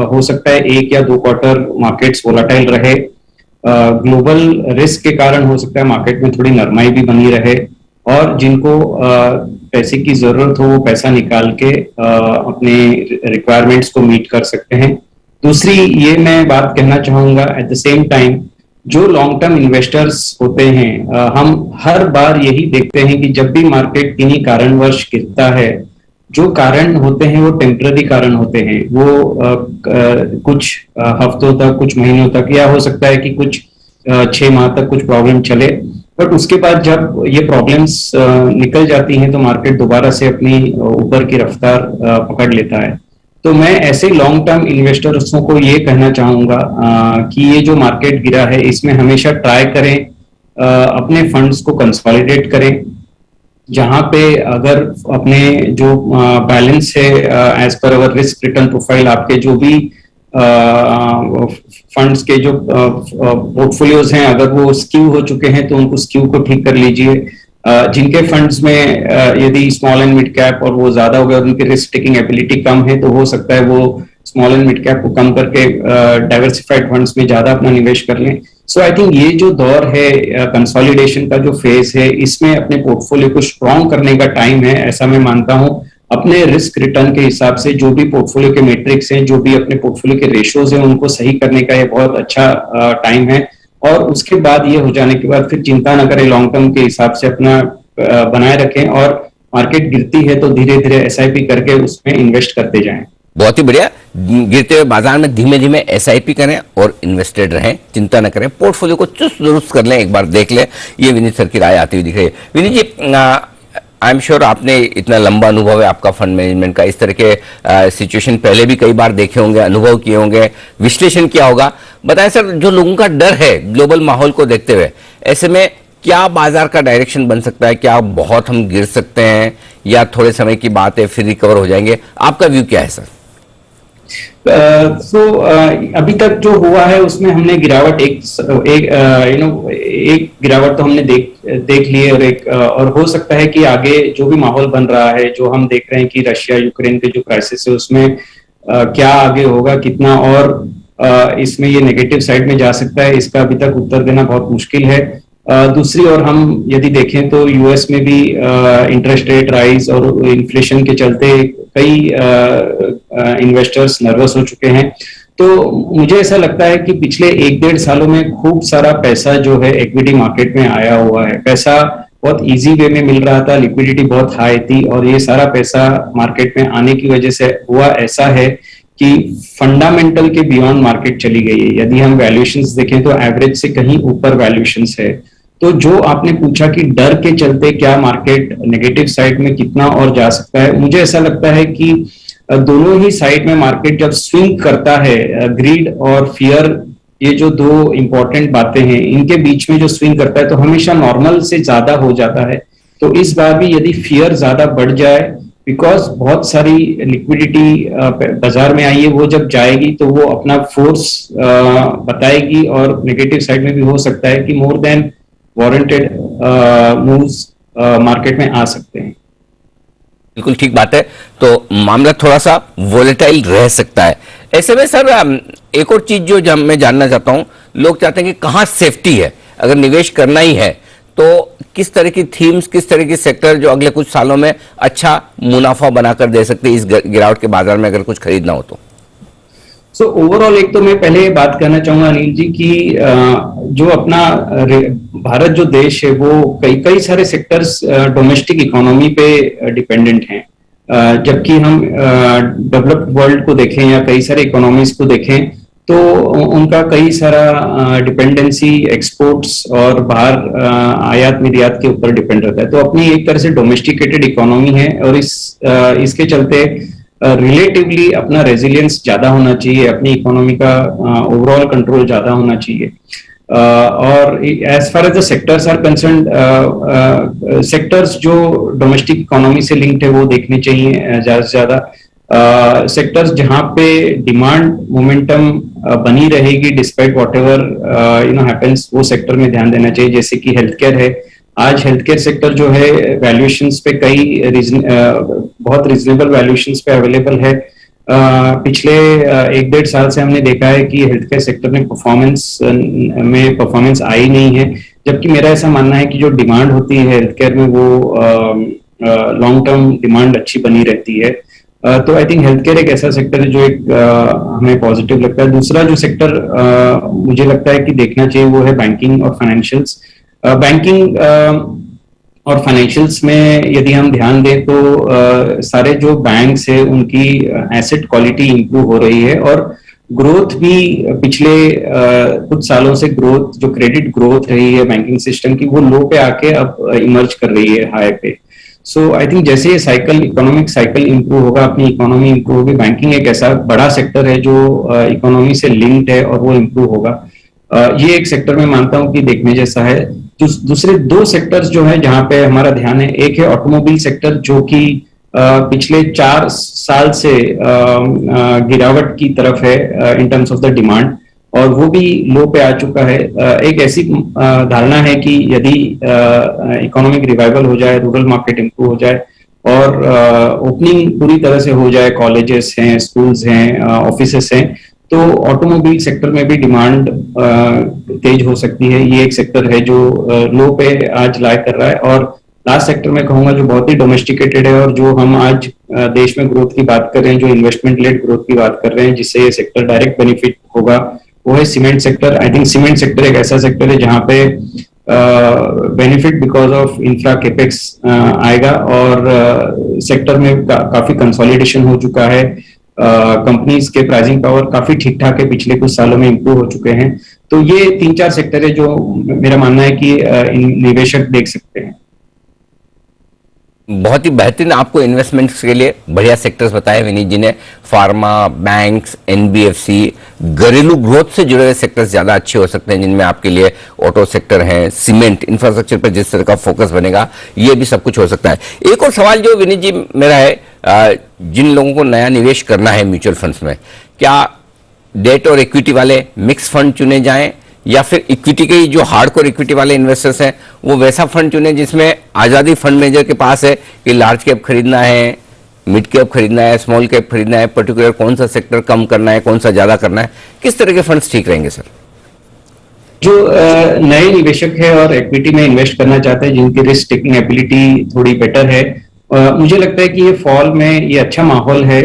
हो सकता है 1 या 2 क्वार्टर मार्केट्स वोलाटाइल रहे ग्लोबल रिस्क के कारण हो सकता है मार्केट में थोड़ी नरमाई भी बनी रहे, और जिनको पैसे की जरूरत हो वो पैसा निकाल के अपने रिक्वायरमेंट्स को मीट कर सकते हैं। दूसरी ये मैं बात कहना चाहूंगा, एट द सेम टाइम जो लॉन्ग टर्म इन्वेस्टर्स होते हैं, हम हर बार यही देखते हैं कि जब भी मार्केट किन्हीं कारणवश गिरता है, जो कारण होते हैं वो टेम्पररी कारण होते हैं, वो कुछ हफ्तों तक, कुछ महीनों तक, या हो सकता है कि कुछ 6 माह तक कुछ प्रॉब्लम चले, बट उसके बाद जब ये प्रॉब्लम्स निकल जाती हैं तो मार्केट दोबारा से अपनी ऊपर की रफ्तार पकड़ लेता है। तो मैं ऐसे लॉन्ग टर्म इन्वेस्टर्सों को ये कहना चाहूंगा कि ये जो मार्केट गिरा है इसमें हमेशा ट्राई करें, अपने फंड्स को कंसोलिडेट करें, जहां पे अगर अपने जो बैलेंस है एज पर अवर रिस्क रिटर्न प्रोफाइल, आपके जो भी फंड्स के जो पोर्टफोलियोज हैं अगर वो स्क्यू हो चुके हैं तो उनको स्क्यू को ठीक कर लीजिए। जिनके फंड्स में यदि स्मॉल एंड मिड कैप और वो ज्यादा हो गया, उनकी रिस्क टेकिंग एबिलिटी कम है, तो हो सकता है वो स्मॉल एंड मिड कैप को कम करके डाइवर्सिफाइड फंड्स में ज्यादा अपना निवेश कर लें। सो आई थिंक ये जो दौर है कंसोलिडेशन का, जो फेज है, इसमें अपने पोर्टफोलियो को स्ट्रॉन्ग करने का टाइम है, ऐसा मैं मानता हूं। अपने रिस्क रिटर्न के हिसाब से जो भी पोर्टफोलियो के मैट्रिक्स हैं, जो भी अपने पोर्टफोलियो के रेशियोज हैं, उनको सही करने का ये बहुत अच्छा टाइम है। और उसके बाद ये हो जाने के बाद फिर चिंता न करें, लॉन्ग टर्म के हिसाब से अपना बनाए रखें, और मार्केट गिरती है तो धीरे धीरे एसआईपी करके उसमें इन्वेस्ट करते जाएं। बहुत ही बढ़िया। गिरते हुए बाजार में धीमे धीमे एसआईपी करें और इन्वेस्टेड रहें, चिंता न करें, पोर्टफोलियो को चुस्त दुरुस्त कर लें, एक बार देख लें। ये विनीत सर की राय आती हुई दिख रही है। विनीत जी, आई एम श्योर आपने इतना लंबा अनुभव है आपका फंड मैनेजमेंट का, इस तरह के सिचुएशन पहले भी कई बार देखे होंगे, अनुभव किए होंगे, विश्लेषण किया होगा। बताएं सर, जो लोगों का डर है ग्लोबल माहौल को देखते हुए, ऐसे में क्या बाजार का डायरेक्शन बन सकता है? क्या बहुत हम गिर सकते हैं या थोड़े समय की बात है फिर रिकवर हो जाएंगे? आपका व्यू क्या है सर? अभी तक जो हुआ है उसमें हमने गिरावट एक गिरावट तो हमने देख ली है, और हो सकता है कि आगे जो भी माहौल बन रहा है, जो हम देख रहे हैं कि रशिया यूक्रेन के जो क्राइसिस है उसमें क्या आगे होगा, कितना और इसमें ये नेगेटिव साइड में जा सकता है, इसका अभी तक उत्तर देना बहुत मुश्किल है। दूसरी ओर हम यदि देखें तो यूएस में भी इंटरेस्ट रेट राइज और इन्फ्लेशन के चलते कई इन्वेस्टर्स नर्वस हो चुके हैं। तो मुझे ऐसा लगता है कि पिछले 1-1.5 सालों में खूब सारा पैसा जो है इक्विटी मार्केट में आया हुआ है। पैसा बहुत इजी वे में मिल रहा था, लिक्विडिटी बहुत हाई थी, और ये सारा पैसा मार्केट में आने की वजह से हुआ ऐसा है कि फंडामेंटल के बियॉन्ड मार्केट चली गई है। यदि हम वैल्यूएशंस देखें तो एवरेज से कहीं ऊपर वैल्यूएशंस है। तो जो आपने पूछा कि डर के चलते क्या मार्केट नेगेटिव साइड में कितना और जा सकता है, मुझे ऐसा लगता है कि दोनों ही साइड में मार्केट जब स्विंग करता है, ग्रीड और फियर, ये जो दो इंपॉर्टेंट बातें हैं, इनके बीच में जो स्विंग करता है तो हमेशा नॉर्मल से ज्यादा हो जाता है। तो इस बार भी यदि फियर ज्यादा बढ़ जाए, बिकॉज बहुत सारी लिक्विडिटी बाजार में आई है, वो जब जाएगी तो वो अपना फोर्स बताएगी, और नेगेटिव साइड में भी हो सकता है कि more than warranted moves market में आ सकते हैं। बिल्कुल ठीक बात है। तो मामला थोड़ा सा वोलेटाइल रह सकता है। ऐसे में सर एक और चीज जो मैं जानना चाहता हूं, लोग चाहते हैं कि कहाँ सेफ्टी है, अगर निवेश करना ही है तो किस तरह की थीम्स, किस तरह की सेक्टर जो अगले कुछ सालों में अच्छा मुनाफा बनाकर दे सकते हैं इस गिरावट के बाजार में अगर कुछ खरीदना हो तो? सो ओवरऑल एक तो मैं पहले ये बात कहना चाहूंगा अनिल जी कि जो अपना भारत जो देश है वो कई सारे सेक्टर्स डोमेस्टिक इकोनॉमी पे डिपेंडेंट हैं, जबकि हम डेवलप्ड वर्ल्ड को देखें या कई सारे इकोनॉमीज को देखें तो उनका कई सारा डिपेंडेंसी एक्सपोर्ट्स और बाहर आयात निर्यात के ऊपर डिपेंड रहता है। तो अपनी एक तरह से डोमेस्टिकेटेड इकोनॉमी है, और इसके चलते रिलेटिवली अपना रेजिलियंस ज्यादा होना चाहिए, अपनी इकोनॉमी का ओवरऑल कंट्रोल ज्यादा होना चाहिए। और as far as the sectors are concern, sectors जो डोमेस्टिक इकोनॉमी से लिंक्ड है वो देखने चाहिए ज्यादा से ज्यादा। सेक्टर्स जहां पे डिमांड मोमेंटम बनी रहेगी डिस्पाइट वॉट एवर हैपेंस, वो सेक्टर में ध्यान देना चाहिए। जैसे कि हेल्थ केयर है, आज हेल्थ केयर सेक्टर जो है वैल्यूएशंस पे बहुत रीजनेबल वैल्यूएशंस पे अवेलेबल है। पिछले 1-1.5 साल से हमने देखा है कि हेल्थ केयर सेक्टर में परफॉर्मेंस आई नहीं है, जबकि मेरा ऐसा मानना है कि जो डिमांड होती है हेल्थ केयर में वो लॉन्ग टर्म डिमांड अच्छी बनी रहती है। तो आई थिंक हेल्थ केयर एक ऐसा सेक्टर है जो एक हमें पॉजिटिव लगता है। दूसरा जो सेक्टर मुझे लगता है कि देखना चाहिए वो है बैंकिंग और फाइनेंशियल्स। बैंकिंग और फाइनेंशियल्स में यदि हम ध्यान दें तो सारे जो बैंक्स है उनकी एसेट क्वालिटी इंप्रूव हो रही है और ग्रोथ भी पिछले कुछ सालों से ग्रोथ जो क्रेडिट ग्रोथ रही है बैंकिंग सिस्टम की वो लो पे आके अब इमर्ज कर रही है हाई पे। सो आई थिंक जैसे ये साइकिल इकोनॉमिक साइकिल इंप्रूव होगा, अपनी इकोनॉमी इंप्रूव होगी, बैंकिंग एक ऐसा बड़ा सेक्टर है जो इकोनॉमी से लिंक्ड है और वो इंप्रूव होगा। ये एक सेक्टर में मानता हूं कि देखने जैसा है। दूसरे 2 सेक्टर्स जो है जहां पे हमारा ध्यान है, एक है ऑटोमोबाइल सेक्टर जो कि पिछले 4 साल से गिरावट की तरफ है in terms of the demand और वो भी लो पे आ चुका है। एक ऐसी धारणा है कि यदि इकोनॉमिक रिवाइवल हो जाए, रूरल मार्केट इंप्रूव हो जाए और ओपनिंग पूरी तरह से हो जाए, कॉलेजेस हैं, स्कूल्स हैं, ऑफिसेस हैं, तो ऑटोमोबाइल सेक्टर में भी डिमांड तेज हो सकती है। ये एक सेक्टर है जो लो पे आज लाई कर रहा है। और लास्ट सेक्टर में कहूंगा जो बहुत ही डोमेस्टिकेटेड है और जो हम आज देश में ग्रोथ की बात कर रहे हैं, जो इन्वेस्टमेंट लेड ग्रोथ की बात कर रहे हैं, जिससे ये सेक्टर डायरेक्ट बेनिफिट होगा, वो है cement sector. I think cement sector एक ऐसा सेक्टर है जहां पे benefit because of infra capex आएगा और सेक्टर में काफी कंसोलिडेशन हो चुका है। कंपनीज के प्राइसिंग पावर काफी ठीक ठाक है, पिछले कुछ सालों में इंप्रूव हो चुके हैं। तो ये 3-4 सेक्टर है जो मेरा मानना है कि निवेशक देख सकते हैं। बहुत ही बेहतरीन आपको इन्वेस्टमेंट्स के लिए बढ़िया सेक्टर्स बताए विनीत जी ने। फार्मा, बैंक्स, एनबीएफसी, घरेलू ग्रोथ से जुड़े हुए सेक्टर्स ज्यादा अच्छे हो सकते हैं, जिनमें आपके लिए ऑटो सेक्टर है, सीमेंट इंफ्रास्ट्रक्चर पर जिस तरह का फोकस बनेगा ये भी सब कुछ हो सकता है। एक और सवाल जो विनीत जी मेरा है, जिन लोगों को नया निवेश करना है म्यूचुअल फंड्स में, क्या डेट और इक्विटी वाले मिक्स फंड चुने जाएं या फिर इक्विटी के जो हार्डकोर इक्विटी वाले इन्वेस्टर्स हैं वो वैसा फंड चुने जिसमें आजादी फंड मैनेजर के पास है कि लार्ज कैप खरीदना है, मिड कैप खरीदना है, स्मॉल कैप खरीदना है, पर्टिकुलर कौन सा सेक्टर कम करना है, कौन सा ज्यादा करना है, किस तरह के फंड्स ठीक रहेंगे सर? जो नए निवेशक है और इक्विटी में इन्वेस्ट करना चाहते हैं, जिनकी रिस्क टेकिंग एबिलिटी थोड़ी बेटर है, मुझे लगता है कि ये फॉल में ये अच्छा माहौल है।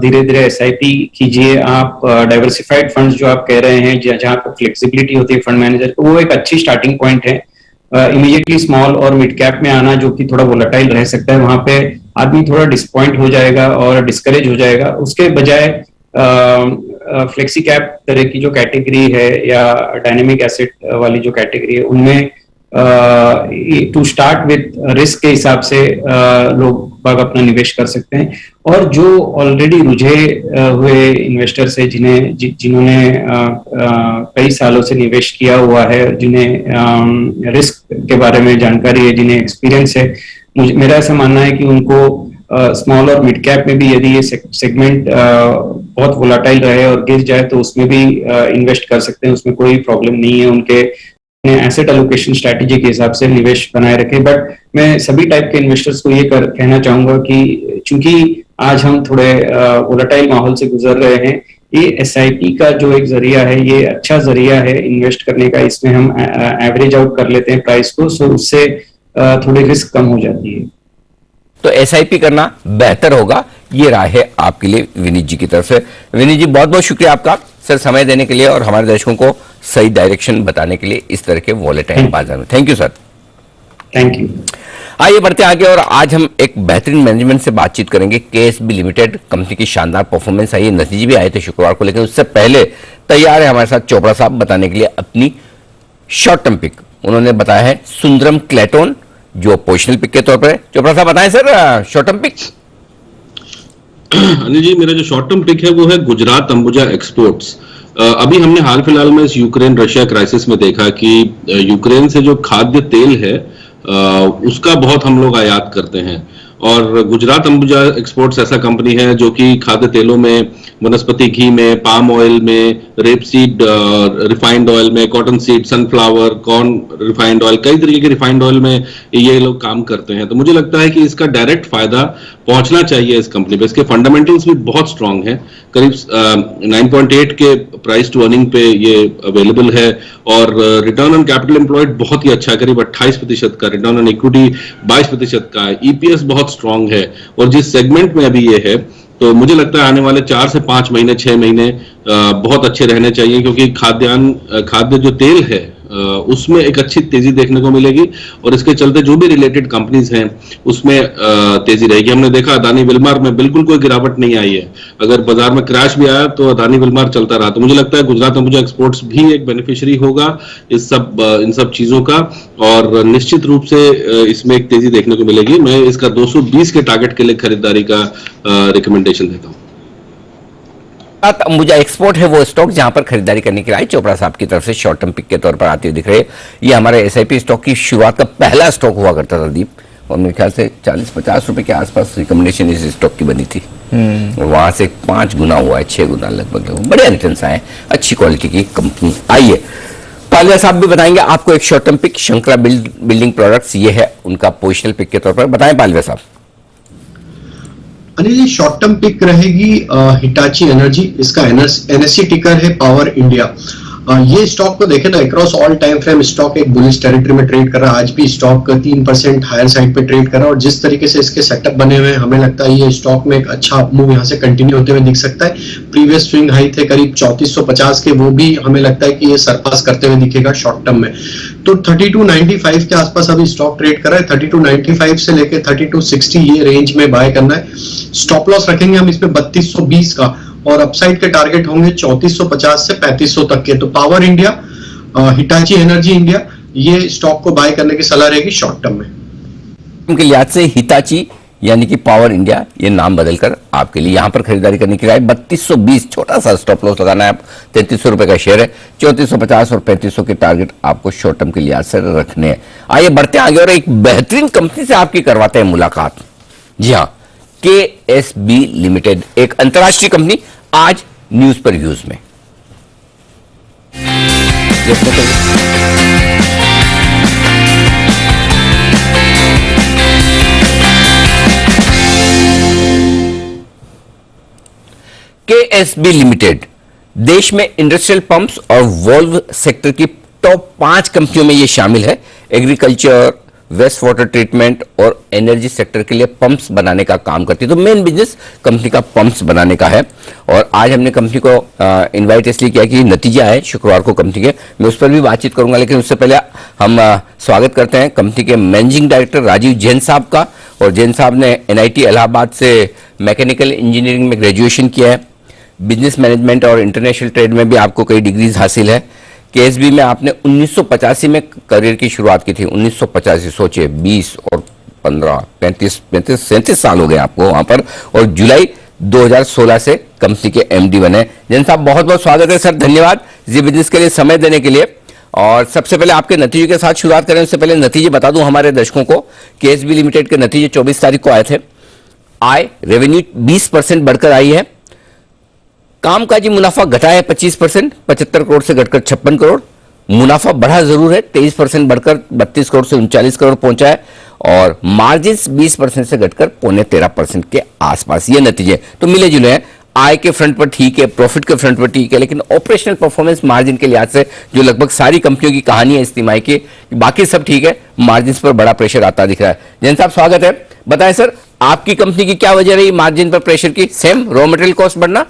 धीरे धीरे एसआईपी कीजिए आप, डाइवर्सिफाइड फंड्स जो आप कह रहे हैं जहां पर फ्लेक्सिबिलिटी होती है फंड मैनेजर को, वो एक अच्छी स्टार्टिंग पॉइंट है। इमीडिएटली स्मॉल और मिड कैप में आना जो कि थोड़ा वोलेटाइल रह सकता है, वहां पे आदमी थोड़ा डिसपॉइंट हो जाएगा और डिस्करेज हो जाएगा। उसके बजाय फ्लेक्सी कैप तरह की जो कैटेगरी है या डायनेमिक एसेट वाली जो कैटेगरी है, उनमें टू स्टार्ट विद रिस्क के हिसाब से लोग बाग अपना निवेश कर सकते हैं। और जो ऑलरेडी रुझे हुए इन्वेस्टर्स है, जिन्होंने कई सालों से निवेश किया हुआ है, जिन्हें रिस्क के बारे में जानकारी है, जिन्हें एक्सपीरियंस है, मेरा ऐसा मानना है कि उनको स्मॉल और मिड कैप में भी यदि ये सेगमेंट बहुत वोलाटाइल रहे और गिर जाए तो उसमें भी इन्वेस्ट कर सकते हैं, उसमें कोई प्रॉब्लम नहीं है। उनके एसेट एलोकेशन स्ट्रैटेजी के हिसाब से निवेश बनाए रखें। बट मैं सभी टाइप के इन्वेस्टर्स को ये कहना चाहूंगा कि चूंकि आज हम थोड़े वोलेटाइल माहौल से गुजर रहे हैं, ये एसआईपी का जो एक जरिया है, ये अच्छा जरिया है इन्वेस्ट करने का। इसमें हम एवरेज आउट कर लेते हैं प्राइस को, सो उससे थोड़ी रिस्क कम हो जाती है। तो एसआईपी करना बेहतर होगा, ये राय है आपके लिए विनीत जी की तरफ से। विनीत जी बहुत बहुत शुक्रिया आपका सर, समय देने के लिए और हमारे दर्शकों को सही डायरेक्शन बताने के लिए इस तरह के वॉलेटाइल बाजार में। Thank you sir. Thank you. आइए बढ़ते आगे और आज हम एक बेहतरीन मैनेजमेंट से बातचीत करेंगे। केएसबी लिमिटेड कंपनी की शानदार परफॉर्मेंस आई है, नतीजे भी आए थे शुक्रवार को, लेकिन उससे पहले तैयार है हमारे साथ चोपड़ा साहब बताने के लिए अपनी शॉर्ट टर्म पिक। उन्होंने बताया है सुंदरम क्लेटोन जो पोजिशनल पिक के तौर पर है। चोपड़ा साहब बताएं sir short term pick. Anil ji, मेरा जो शॉर्ट टर्म पिक है वो है गुजरात अंबुजा एक्सपोर्ट्स। अभी हमने हाल फिलहाल में इस यूक्रेन रशिया क्राइसिस में देखा कि यूक्रेन से जो खाद्य तेल है उसका बहुत हम लोग आयात करते हैं और गुजरात अंबुजा एक्सपोर्ट्स ऐसा कंपनी है जो कि खाद्य तेलों में, वनस्पति घी में, पाम ऑयल में, रेपसीड रिफाइंड ऑयल में, cotton seed, sunflower, corn refined oil, कई तरीके के रिफाइंड ऑयल में ये लोग काम करते हैं। तो मुझे लगता है कि इसका डायरेक्ट फायदा पहुंचना चाहिए इस कंपनी पे। इसके फंडामेंटल्स भी बहुत स्ट्रांग है, करीब 9.8 के प्राइस टू अर्निंग पे ये अवेलेबल है, और रिटर्न ऑन कैपिटल एम्प्लॉयड बहुत ही अच्छा, करीब 28% का, रिटर्न ऑन इक्विटी 22% का, ईपीएस बहुत स्ट्रांग है, और जिस सेगमेंट में अभी ये है, तो मुझे लगता है आने वाले 4 से 5 महीने, 6 महीने बहुत अच्छे रहने चाहिए, क्योंकि खाद्य जो तेल है उसमें एक अच्छी तेजी देखने को मिलेगी, और इसके चलते जो भी रिलेटेड कंपनीज हैं उसमें तेजी रहेगी। हमने देखा अदानी विलमार में बिल्कुल कोई गिरावट नहीं आई है, अगर बाजार में क्रैश भी आया तो अदानी विलमार चलता रहा। तो मुझे लगता है गुजरात अंबुजा एक्सपोर्ट्स भी एक बेनिफिशियरी होगा इन सब चीजों का, और निश्चित रूप से इसमें एक तेजी देखने को मिलेगी। मैं इसका 220 के टारगेट के लिए खरीदारी का रिकमेंडेशन देता हूँ। अंबुजा एक्सपोर्ट है वो स्टॉक जहां पर खरीदारी करने के लिए चोपड़ा साहब की तरफ से शॉर्ट टर्म पिक के तौर पर आते हुए दिख रहे हैं। ये हमारे एसआईपी स्टॉक की शुरुआत का पहला स्टॉक हुआ करता था दीप, और मेरे ख्याल से 40-50 रुपए के आसपास रिकमेंडेशन इस स्टॉक की बनी थी, और वहां से 5 गुना हुआ है, 6 गुना लगभग। बढ़िया रिटर्न्स आए, अच्छी क्वालिटी की कंपनी आई है। पालिया साहब भी बताएंगे आपको एक short term pick, Shankara building products, ये है उनका पोजिशनल पिक के तौर पर। बताएं पालिया साहब। Anil ji, short term pick रहेगी हिटाची एनर्जी, इसका एनएससी टिकर है पावर इंडिया। ये स्टॉक को देखें तो across all time frame stock एक बुलिश टेरिटरी में ट्रेड कर रहा है। आज भी स्टॉक 3% हायर साइड पे ट्रेड कर रहा है, और जिस तरीके से इसके सेटअप बने हुए हैं, हमें लगता है ये स्टॉक में एक अच्छा मूव यहाँ से कंटिन्यू होते हुए दिख सकता है। प्रीवियस स्विंग हाई थे करीब 3450 के, वो भी हमें लगता है कि ये सरपास करते हुए दिखेगा शॉर्ट टर्म में। तो 3295 के आसपास अभी स्टॉक ट्रेड कर रहा है। 3295 से लेकर 3260 ये रेंज में बाय करना है। स्टॉप लॉस रखेंगे हम इसमें 3220 का, और अपसाइड के टारगेट होंगे 3450 से 3500 तक के। तो power India, Hitachi energy India, ये स्टॉक को बाय करने की सलाह रहेगी शॉर्ट टर्म में। उनके लिहाज से हिटाची यानी कि पावर इंडिया, ये नाम बदलकर आपके लिए यहां पर खरीदारी करने की राय 3220, छोटा सा स्टॉप लॉस लगाना है। आप 3300 रुपए का शेयर है, 3450 और 3500 के टारगेट आपको शॉर्ट टर्म के लिहाज से रखने हैं। आइए बढ़ते आगे और एक बेहतरीन कंपनी से आपकी करवाते हैं मुलाकात। जी हाँ, KSB लिमिटेड, एक अंतर्राष्ट्रीय कंपनी, आज न्यूज पर व्यूज में। KSB लिमिटेड देश में इंडस्ट्रियल पंप्स और वॉल्व सेक्टर की टॉप 5 कंपनियों में यह शामिल है। एग्रीकल्चर, वेस्ट वाटर ट्रीटमेंट और एनर्जी सेक्टर के लिए पंप्स बनाने का काम करती है। तो मेन बिजनेस कंपनी का पंप्स बनाने का है, और आज हमने कंपनी को इनवाइट इसलिए किया कि नतीजा है शुक्रवार को कंपनी के, मैं उस पर भी बातचीत करूंगा। लेकिन उससे पहले हम स्वागत करते हैं कंपनी के मैनेजिंग डायरेक्टर राजीव जैन साहब का। और जैन साहब ने NIT इलाहाबाद से मैकेनिकल इंजीनियरिंग में ग्रेजुएशन किया है, बिजनेस मैनेजमेंट और इंटरनेशनल ट्रेड में भी आपको कई डिग्रीज हासिल है। KSB में आपने 1985 में करियर की शुरुआत की थी। 1985, सोचिए 20 और 15, 35, 37 साल हो गए आपको वहां पर, और जुलाई 2016 से कंपनी के MD बने। जैन साहब, बहुत बहुत स्वागत है सर, धन्यवाद जी बिजनेस के लिए समय देने के लिए। और सबसे पहले आपके नतीजे के साथ शुरुआत करें, उससे पहले नतीजे बता दूं हमारे दर्शकों को। KSB लिमिटेड के नतीजे 24 तारीख को आए थे। आय, रेवेन्यू 20% बढ़कर आई है, कामकाजी मुनाफा घटा है 25%, 75 करोड़ से घटकर 56 करोड़। मुनाफा बढ़ा जरूर है, 23% बढ़कर 32 करोड़ से 39 करोड़ पहुंचा है, और मार्जिन 20% से घटकर 13.25% के आसपास। ये नतीजे तो मिले जुले हैं। आय के फ्रंट पर ठीक है, प्रॉफिट के फ्रंट पर ठीक है, लेकिन ऑपरेशनल परफॉर्मेंस मार्जिन के लिहाज से जो लगभग सारी कंपनियों की कहानी है इस तिमाही की, बाकी सब ठीक है, मार्जिन पर बड़ा प्रेशर आता दिख रहा है। जैन साहब स्वागत है, बताएं सर आपकी कंपनी की क्या वजह रही मार्जिन पर प्रेशर की? सेम रॉ मटेरियल कॉस्ट बढ़ना?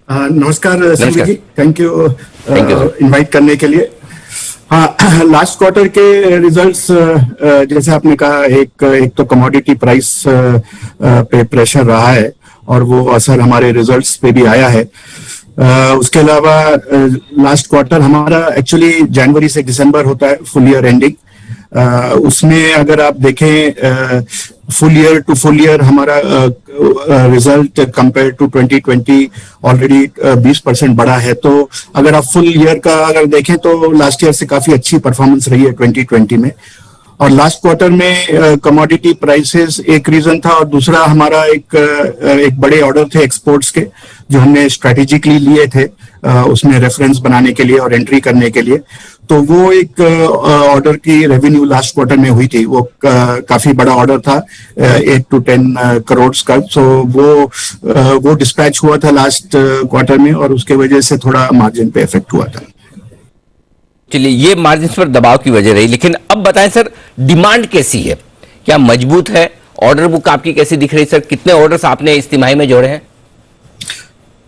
नमस्कार Sanjay ji, thank you invite करने के लिए। हाँ, लास्ट क्वार्टर के रिजल्ट्स जैसे आपने कहा, एक तो कमोडिटी प्राइस पे प्रेशर रहा है, और वो असर हमारे रिजल्ट्स पे भी आया है। उसके अलावा लास्ट क्वार्टर हमारा एक्चुअली जनवरी से दिसंबर होता है, फुल ईयर एंडिंग। उसमें अगर आप देखें full year to full year हमारा रिजल्ट कंपेयर टू 2020 ऑलरेडी 20% बढ़ा है। तो अगर आप फुल ईयर का अगर देखें तो लास्ट ईयर से काफी अच्छी परफॉर्मेंस रही है 2020 में। और लास्ट क्वार्टर में कमोडिटी प्राइसेस एक रीजन था, और दूसरा हमारा एक बड़े ऑर्डर थे एक्सपोर्ट्स के जो हमने स्ट्रेटेजिकली लिए थे उसमें रेफरेंस बनाने के लिए और एंट्री करने के लिए। तो वो एक ऑर्डर की रेवेन्यू लास्ट क्वार्टर में हुई थी, वो काफी बड़ा ऑर्डर था 8 to 10 करोड़ का। सो वो डिस्पैच हुआ था लास्ट क्वार्टर में और उसके वजह से थोड़ा मार्जिन पे इफेक्ट हुआ था। चलिए, ये मार्जिन पर दबाव की वजह रही, लेकिन अब बताएं सर, डिमांड कैसी है? क्या मजबूत है? ऑर्डर बुक आपकी कैसी दिख रही सर? कितने ऑर्डर्स आपने इस तिमाही में जोड़े हैं?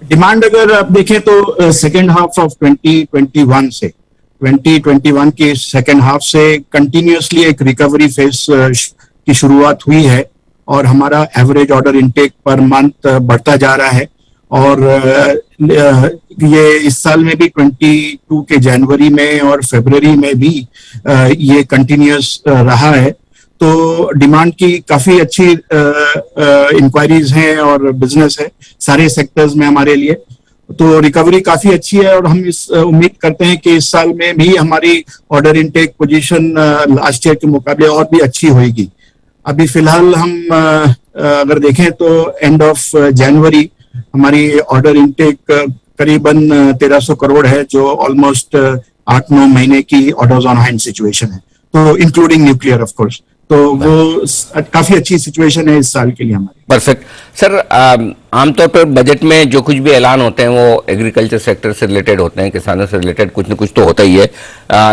डिमांड अगर आप देखें तो सेकेंड हाफ ऑफ 2021 के सेकेंड हाफ से कंटिन्यूअसली एक रिकवरी फेज की शुरुआत हुई है और हमारा average order intake per month बढ़ता जा रहा है। और ये इस साल में भी 22 के जनवरी में और फरवरी में भी ये कंटिन्यूअस रहा है। तो डिमांड की काफी अच्छी इंक्वायरीज हैं और बिजनेस है सारे सेक्टर्स में हमारे लिए। तो रिकवरी काफी अच्छी है और हम इस उम्मीद करते हैं कि इस साल में भी हमारी order intake position last year के मुकाबले और भी अच्छी होगी। अभी फिलहाल हम अगर देखें तो एंड ऑफ जनवरी हमारी ऑर्डर इनटेक करीबन 1300 करोड़ है, जो ऑलमोस्ट 8-9 महीने की ऑर्डर्स ऑन हैंड सिचुएशन है, तो इंक्लूडिंग न्यूक्लियर ऑफ कोर्स। तो वो काफी अच्छी सिचुएशन है इस साल के लिए हमारी। Perfect sir. आमतौर पर बजट में जो कुछ भी ऐलान होते हैं वो एग्रीकल्चर सेक्टर से रिलेटेड होते हैं, किसानों से रिलेटेड कुछ न कुछ तो होता ही है।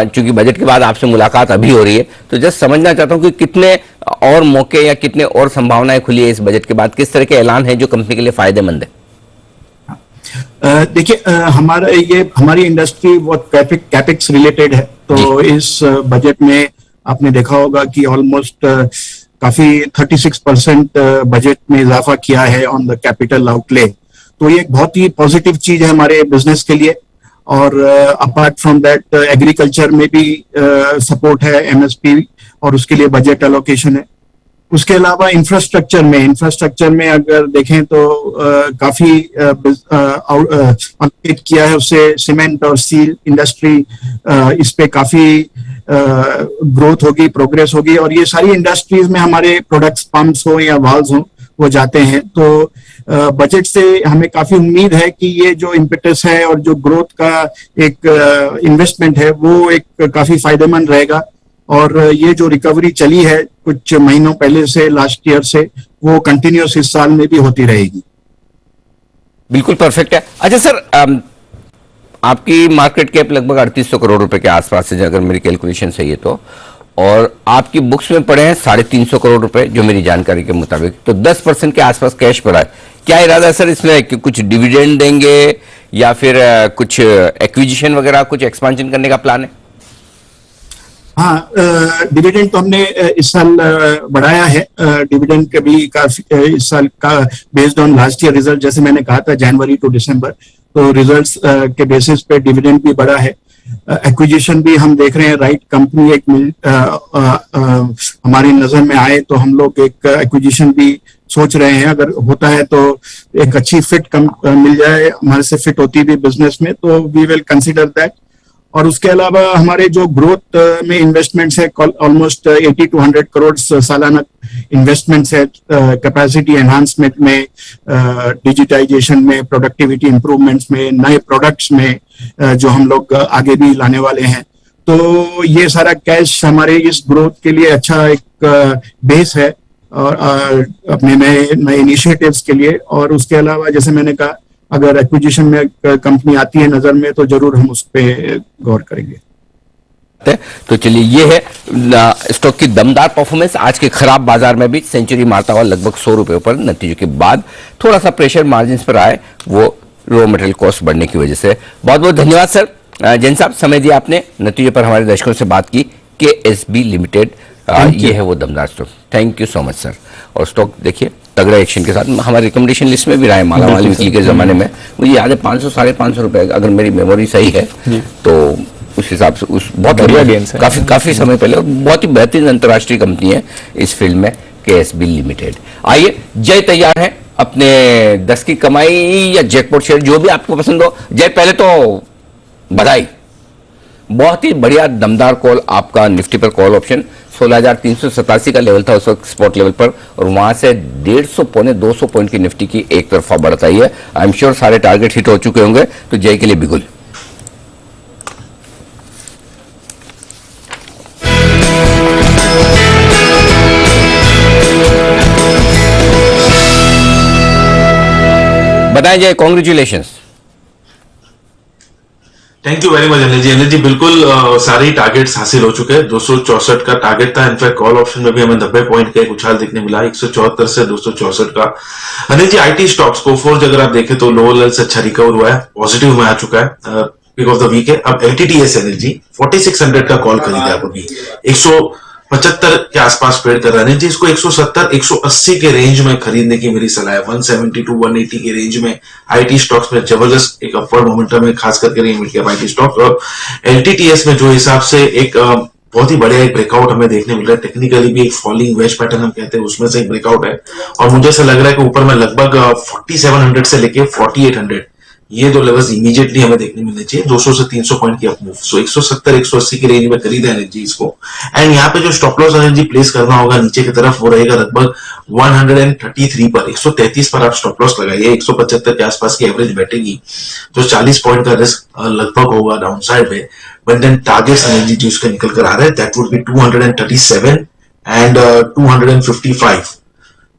चूंकि बजट के बाद आपसे मुलाकात अभी हो रही है, तो जस्ट समझना चाहता हूं कि कितने और मौके या कितने और संभावनाएं खुली है इस बजट के बाद? किस तरह के ऐलान है जो कंपनी के लिए फायदेमंद है? देखिए, हमारी इंडस्ट्री बहुत कैपेक्स रिलेटेड है, तो इस बजट में आपने देखा होगा कि ऑलमोस्ट काफी 36% बजट में इजाफा किया है ऑन द कैपिटल आउटले। तो ये एक बहुत ही पॉजिटिव चीज है हमारे बिजनेस के लिए। और अपार्ट फ्रॉम दैट एग्रीकल्चर में भी सपोर्ट है, एमएसपी, और उसके लिए बजट एलोकेशन है। उसके अलावा इंफ्रास्ट्रक्चर में अगर देखें तो काफी अपडेट किया है उससे सीमेंट और स्टील इंडस्ट्री, इस पे काफी ग्रोथ होगी, प्रोग्रेस होगी। और ये सारी इंडस्ट्रीज में हमारे प्रोडक्ट्स, पंप्स हो या वाल्व्स हो, वो जाते हैं। तो बजट से हमें काफी उम्मीद है कि ये जो इम्पेटस है और जो ग्रोथ का एक इन्वेस्टमेंट है वो एक काफी फायदेमंद रहेगा। और ये जो रिकवरी चली है कुछ महीनों पहले से, लास्ट ईयर से, वो कंटिन्यूस इस साल में भी होती रहेगी। बिल्कुल परफेक्ट है। अच्छा सर, आपकी मार्केट कैप लगभग 3800 करोड़ रुपए के आसपास है, अगर मेरी कैलकुलेशन सही है तो, और आपकी बुक्स में पड़े हैं 350 करोड़ रुपए जो मेरी जानकारी के मुताबिक, तो 10% के आसपास कैश पड़ा है। क्या इरादा है सर इसमें कि कुछ डिविडेंड देंगे या फिर कुछ एक्विजिशन वगैरह, कुछ एक्सपांशन करने का प्लान है? हाँ, डिविडेंड तो हमने इस साल बढ़ाया है। डिविडेंड के भी काफी इस साल का based on last year result, जैसे मैंने कहा था जनवरी टू दिसंबर, तो रिजल्ट्स के बेसिस पे डिविडेंड भी बढ़ा है। एक्विजिशन भी हम देख रहे हैं, राइट कंपनी एक हमारी नजर में आए तो हम लोग एक एक्विजिशन भी सोच रहे हैं। अगर होता है तो एक अच्छी फिट मिल जाए, हमारे से फिट होती भी बिजनेस में, तो वी विल कंसिडर दैट। और उसके अलावा हमारे जो ग्रोथ में इन्वेस्टमेंट्स है, ऑलमोस्ट 80 to 100 करोड़ सालाना इन्वेस्टमेंट्स है, कैपेसिटी एनहांसमेंट में, डिजिटाइजेशन में, प्रोडक्टिविटी इंप्रूवमेंट्स में, नए प्रोडक्ट्स में जो हम लोग आगे भी लाने वाले हैं। तो ये सारा कैश हमारे इस ग्रोथ के लिए अच्छा एक बेस है और अपने नए इनिशिएटिव्स के लिए। और उसके अलावा जैसे मैंने कहा, अगर एक्विजिशन में कंपनी आती है नजर में तो जरूर हम उस पर गौर करेंगे। तो चलिए, ये है स्टॉक की दमदार परफॉर्मेंस। आज के खराब बाजार में भी सेंचुरी मारता हुआ लगभग 100 रुपए पर, नतीजों के बाद थोड़ा सा प्रेशर मार्जिन पर आए, वो रॉ मटेरियल कॉस्ट बढ़ने की वजह से। बहुत बहुत धन्यवाद सर, जैन साहब, समय दिया आपने, नतीजों पर हमारे दर्शकों से बात की। KSB लिमिटेड, ये है वो दमदार stock. Thank you so much sir. और स्टॉक देखिए तगड़ा एक्शन के साथ हमारे रिकमेंडेशन लिस्ट में भी रहा है, मालामाल वीकली के जमाने में। मुझे याद है 500 550 रुपए, अगर मेरी मेमोरी सही है तो उस हिसाब से उस बहुत बढ़िया गेंस है, काफी समय पहले, और बहुत ही बेहतरीन अंतर्राष्ट्रीय कंपनी है इस फील्ड में, KSB लिमिटेड। आइए, जय तैयार है अपने 10 की कमाई या जैकपॉट शेयर, जो भी आपको पसंद हो। जय, पहले तो बधाई, बहुत ही बढ़िया दमदार कॉल आपका निफ्टी पर कॉल ऑप्शन 16,387 का लेवल था उस वक्त स्पॉट लेवल पर, और वहां से 150 पौने 200 पॉइंट की निफ्टी की एक तरफा बढ़त आई है। आई एम श्योर सारे टारगेट हिट हो चुके होंगे, तो जय के लिए बिगुल। बताएं Jay, congratulation. Thank you very much Anil ji. Anil ji बिल्कुल सारे ही टारगेट्स हासिल हो चुके हैं। 264 का टारगेट था, इनफैक्ट कॉल ऑप्शन में भी हमें 90 पॉइंट का एक उछाल देखने मिला, 174 से 264 का। अनिल जी आईटी स्टॉक्स को फोर्ज अगर आप देखें तो लोअर लेवल से अच्छा रिकवर हुआ है, पॉजिटिव में आ चुका है, पिक ऑफ द वीक है। अब एलटीटीएस अनिल जी 4600 का कॉल खरीदा आप अभी, 175 के आसपास ट्रेड कर रहा है। जी इसको 170 180 के रेंज में खरीदने की मेरी सलाह है। 170 to 180 के रेंज में आईटी स्टॉक्स में जबरदस्त एक अपवर्ड मोमेंटम है, खास करके मिड कैप आईटी स्टॉक्स। और एलटीटीएस में जो हिसाब से एक बहुत ही बढ़िया एक ब्रेकआउट हमें देखने मिल रहा है, टेक्निकली भी एक फॉलिंग वेज पैटर्न हम कहते हैं उसमें से एक ब्रेकआउट है, और मुझे ऐसा लग रहा है कि ऊपर में लगभग 4700 से लेके 4800 ये दो लेवल्स इमीडिएटली हमें देखने मिलने चाहिए। 200 से 300 पॉइंट की अप मूव, सो 170 180 की रेंज में खरीदा एनर्जी इसको। एंड यहाँ पे जो स्टॉप लॉस एनर्जी प्लेस करना होगा नीचे की तरफ, वो रहेगा लगभग 133 पर, 133 पर आप स्टॉप लॉस लगाइए। 175 के आसपास की एवरेज बैठेगी, तो 40 पॉइंट का रिस्क लगभग होगा डाउन साइड में। बट देन टारगेट्स एनर्जी जो इसका निकल कर आ रहा है, दैट वुड बी 237 एंड 255।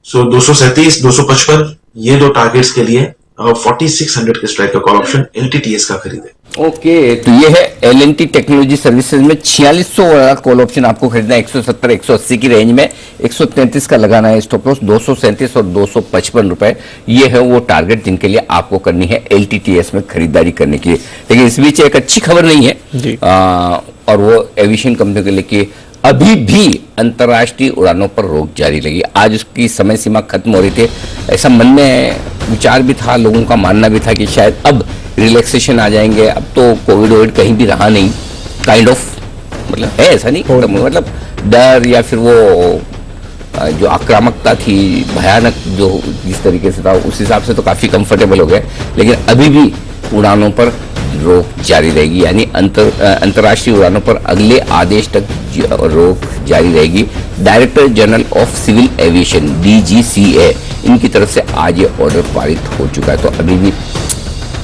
सो 237 255 ये दो टारगेट्स के लिए 4600 के स्ट्राइक का कॉल ऑप्शन एलटीटीएस का खरीदे। ओके, तो ये है एल&टी टेक्नोलॉजी सर्विसेज में 4600 वाला कॉल ऑप्शन आपको खरीदना है 170 180 की रेंज में। 133 का लगाना है स्टॉप लॉस, 237 और 255 रुपए ये है वो टारगेट जिनके लिए आपको करनी है एलटीटीएस में खरीदारी करने की। लेकिन इस बीच एक अच्छी खबर नहीं है जी। और वो एविएशन कंपनी के लिए कि अभी भी अंतर्राष्ट्रीय उड़ानों पर रोक जारी लगी। आज उसकी समय सीमा खत्म हो रही थी, ऐसा मन में विचार भी था, लोगों का मानना भी था कि शायद अब रिलैक्सेशन आ जाएंगे, अब तो कोविड वोविड कहीं भी रहा नहीं, काइंड ऑफ मतलब है ऐसा नहीं, मतलब डर या फिर वो जो आक्रामकता थी भयानक जो जिस तरीके से था उस हिसाब से तो काफी कंफर्टेबल हो गए। लेकिन अभी भी उड़ानों पर रोक जारी रहेगी, यानी अंतर्राष्ट्रीय उड़ानों पर अगले आदेश तक रोक जारी रहेगी। Director general of civil aviation DGCA इनकी तरफ से आज ये ऑर्डर पारित हो चुका है, तो अभी भी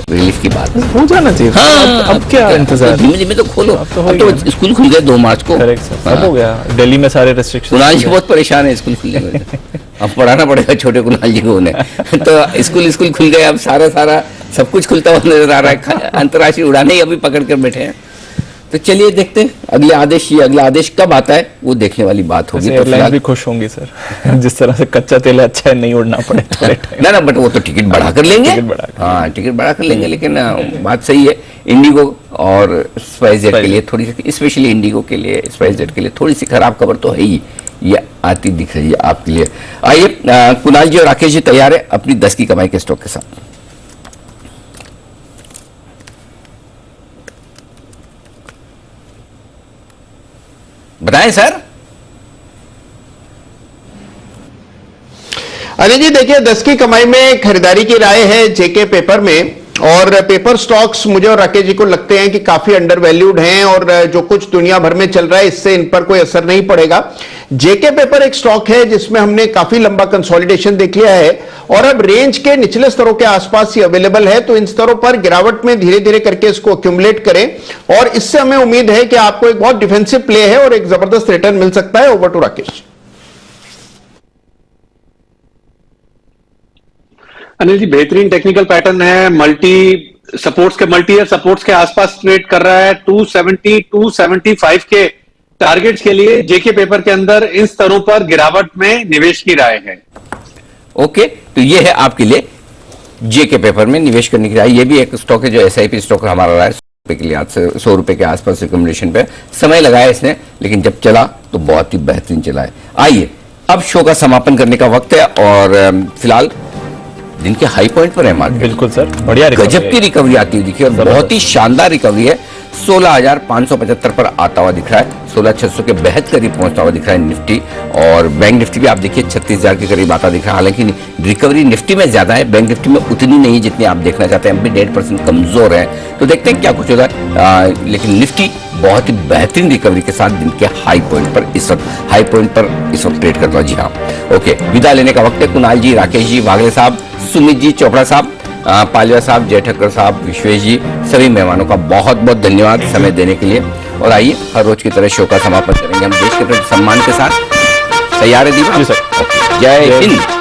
रिलीफ की बात है, हो जाना चाहिए। हाँ, अब क्या इंतजार, धीमे धीमे तो खोलो। अब तो स्कूल खुल गए 2 मार्च को। सब हो गया, दिल्ली में सारे रेस्ट्रिक्शन। कुणाल जी बहुत परेशान है स्कूल खुलने में, अब पढ़ाना पड़ेगा छोटे कुणाल जी को उन्हें। तो स्कूल खुल गए, अब सारा सब कुछ खुलता हुआ नजर आ रहा है, अंतर्राष्ट्रीय उड़ानें ही अभी पकड़ कर बैठे हैं। तो चलिए देखते हैं अगला आदेश कब आता है, वो देखने वाली बात होगी। तो एयरलाइंस भी खुश होंगी सर, जिस तरह से कच्चा तेल है, अच्छा है नहीं उड़ना पड़े थोड़े टाइम। ना बट वो तो टिकट बढ़ा कर लेंगे, हाँ टिकट बढ़ा कर लेंगे। लेकिन बात सही है, इंडिगो और स्पाइसजेट के लिए थोड़ी सी, स्पेशली इंडिगो के लिए, स्पाइसजेट के लिए थोड़ी सी खराब खबर तो है ही, ये आती दिख रही है आपके लिए। आइए कुणाल जी और राकेश जी तैयार है अपनी 10 की कमाई के स्टॉक के साथ। बताएं सर। अनिल जी देखिए 10 की कमाई में खरीदारी की राय है जेके पेपर में, और पेपर स्टॉक्स मुझे और राकेश जी को लगते हैं कि काफी अंडर वैल्यूड हैं, और जो कुछ दुनिया भर में चल रहा है इससे इन पर कोई असर नहीं पड़ेगा। जेके पेपर एक स्टॉक है जिसमें हमने काफी लंबा कंसोलिडेशन देख लिया है, और अब रेंज के निचले स्तरों के आसपास ही अवेलेबल है, तो इन स्तरों पर गिरावट में धीरे धीरे करके इसको अक्यूमुलेट करें, और इससे हमें उम्मीद है कि आपको एक बहुत डिफेंसिव प्ले है और एक जबरदस्त रिटर्न मिल सकता है। Over to Rakesh. अनिल जी बेहतरीन टेक्निकल पैटर्न है, मल्टी सपोर्ट्स के आसपास ट्रेड कर रहा है। 270 275 के टारगेट्स के लिए जेके पेपर के अंदर इन स्तरों पर गिरावट में निवेश की राय है। ओके, तो ये है आपके लिए जेके पेपर में निवेश करने की राय। ये भी एक स्टॉक है जो SIP स्टॉक हमारा रहा है 100 रुपए के लिए, आज से 100 रुपए के आसपास रिकमेंडेशन पे समय लगाया इसने, लेकिन जब चला तो बहुत ही बेहतरीन चला है। आइए अब शो का समापन करने का वक्त है, और फिलहाल दिन के हाई पॉइंट पर है मार्केट। बिल्कुल सर, बढ़िया गजब की रिकवरी आती हुई दिखी, और बहुत ही शानदार रिकवरी है। 16,575 पर आता हुआ दिख रहा है, 16,600 के बेहद करीब पहुंचता हुआ दिख रहा है निफ्टी, और बैंक निफ्टी भी आप देखिए 36,000 के करीब आता दिख रहा है। हालांकि रिकवरी निफ्टी में ज्यादा है, बैंक निफ्टी में उतनी नहीं जितनी आप देखना चाहते हैं, हम भी 1.5% कमजोर है, तो देखते हैं क्या कुछ होता है। लेकिन निफ्टी बहुत ही बेहतरीन रिकवरी के साथ दिन के हाई पॉइंट पर इस वक्त ट्रेड करता हूँ। जी हाँ, ओके, विदा लेने का वक्त है। कुणाल जी, राकेश जी, वागले साहब, सुमित जी, चोपड़ा साहब, पालिया साहब, जय ठक्कर साहब, विश्वेश जी, सभी मेहमानों का बहुत बहुत धन्यवाद समय देने के लिए। और आइए हर रोज की तरह शो का समापन करेंगे हम देश के प्रति सम्मान के साथ। तैयार है दीपक? जी सर। जय हिंद।